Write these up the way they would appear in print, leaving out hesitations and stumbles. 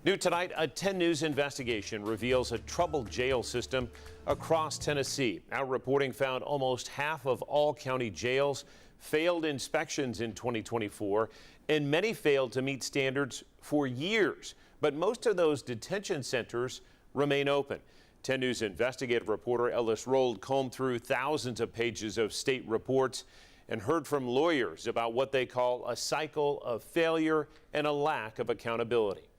New tonight, a 10 News investigation reveals a troubled jail system across Tennessee. Our reporting found almost half of all county jails failed inspections in 2024, and many failed to meet standards for years. But most of those detention centers remain open. 10 News investigative reporter Ellis Rold combed through thousands of pages of state reports and heard from lawyers about what they call a cycle of failure and a lack of accountability.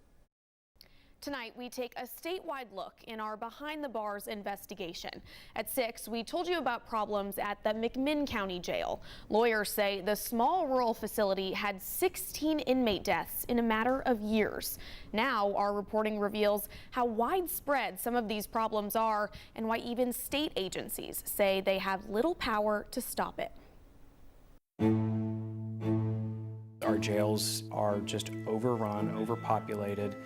Tonight, we take a statewide look in our Behind the Bars investigation. At 6, we told you about problems at the McMinn County Jail. Lawyers say the small rural facility had 16 inmate deaths in a matter of years. Now, our reporting reveals how widespread some of these problems are and why even state agencies say they have little power to stop it. Our jails are just overrun, overpopulated,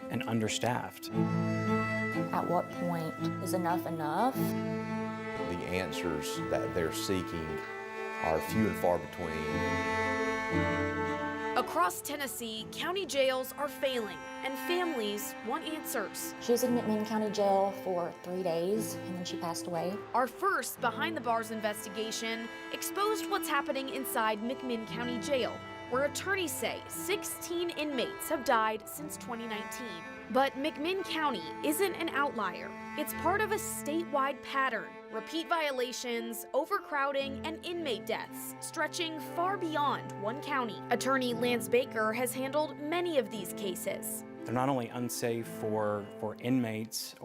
and understaffed. At what point is enough enough? The answers that they're seeking are few and far between. Across Tennessee, county jails are failing, and families want answers. She was in McMinn County Jail for 3 days, and then she passed away. Our first Behind the Bars investigation exposed what's happening inside McMinn County Jail, where attorneys say 16 inmates have died since 2019. But McMinn County isn't an outlier. It's part of a statewide pattern. Repeat violations, overcrowding, and inmate deaths stretching far beyond one county. Attorney Lance Baker has handled many of these cases. They're not only unsafe for inmates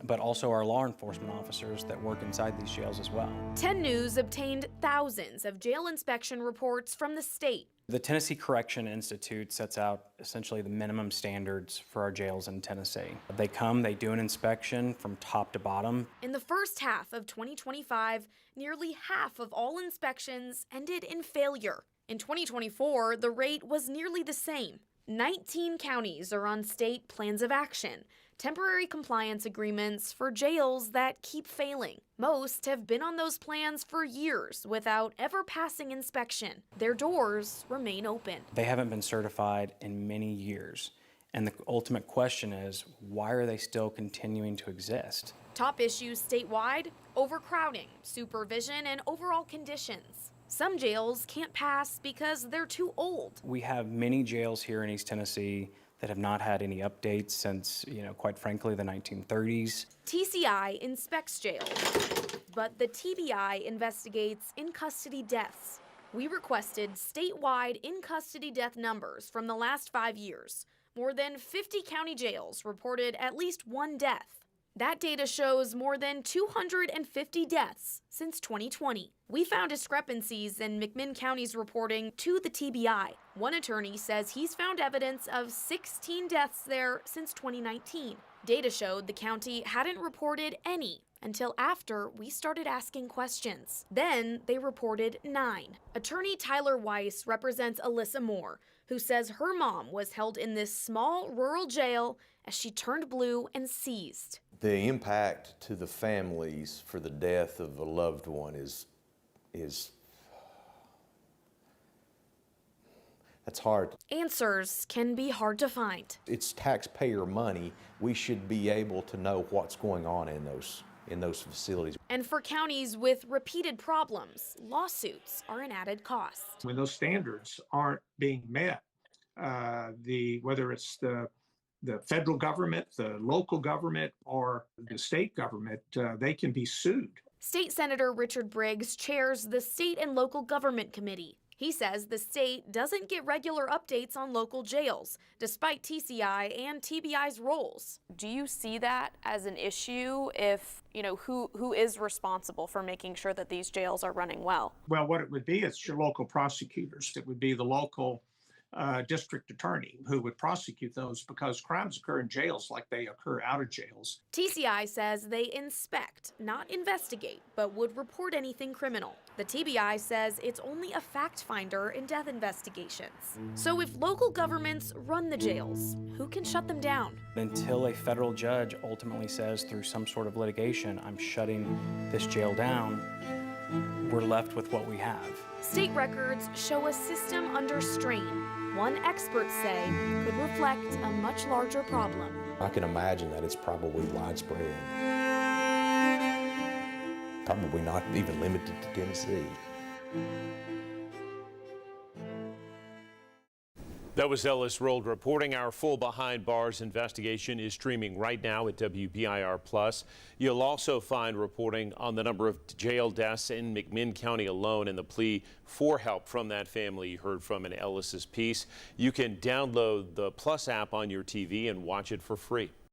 but also our law enforcement officers that work inside these jails as well. 10 News obtained thousands of jail inspection reports from the state. The Tennessee Correction Institute sets out essentially the minimum standards for our jails in Tennessee. They come, they do an inspection from top to bottom. In the first half of 2025, nearly half of all inspections ended in failure. In 2024, the rate was nearly the same. 19 counties are on state plans of action, temporary compliance agreements for jails that keep failing. Most have been on those plans for years without ever passing inspection. Their doors remain open. They haven't been certified in many years. And the ultimate question is, why are they still continuing to exist? Top issues statewide: overcrowding, supervision, and overall conditions. Some jails can't pass because they're too old. We have many jails here in East Tennessee that have not had any updates since, quite frankly, the 1930s. TCI inspects jails, but the TBI investigates in-custody deaths. We requested statewide in-custody death numbers from the last 5 years. More than 50 county jails reported at least one death. That data shows more than 250 deaths since 2020. We found discrepancies in McMinn County's reporting to the TBI. One attorney says he's found evidence of 16 deaths there since 2019. Data showed the county hadn't reported any until after we started asking questions. Then they reported 9. Attorney Tyler Weiss represents Alyssa Moore, who says her mom was held in this small rural jail as she turned blue and seized. The impact to the families for the death of a loved one is that's hard. Answers can be hard to find. It's taxpayer money. We should be able to know what's going on in those facilities. And for counties with repeated problems, lawsuits are an added cost. When those standards aren't being met, whether it's the federal government, the local government, or the state government, they can be sued. State Senator Richard Briggs chairs the State and Local Government Committee. He says the state doesn't get regular updates on local jails, despite TCI and TBI's roles. Do you see that as an issue if, who is responsible for making sure that these jails are running well? Well, what it would be, it's your local prosecutors. It would be the local district attorney who would prosecute those, because crimes occur in jails like they occur out of jails. TCI says they inspect, not investigate, but would report anything criminal. The TBI says it's only a fact finder in death investigations. So if local governments run the jails, who can shut them down? Until a federal judge ultimately says through some sort of litigation, I'm shutting this jail down, we're left with what we have. State records show a system under strain. One experts say could reflect a much larger problem. I can imagine that it's probably widespread. Probably not even limited to Tennessee. That was Ellis Rold reporting. Our full Behind Bars investigation is streaming right now at WBIR+. You'll also find reporting on the number of jail deaths in McMinn County alone and the plea for help from that family you heard from in Ellis's piece. You can download the Plus app on your TV and watch it for free.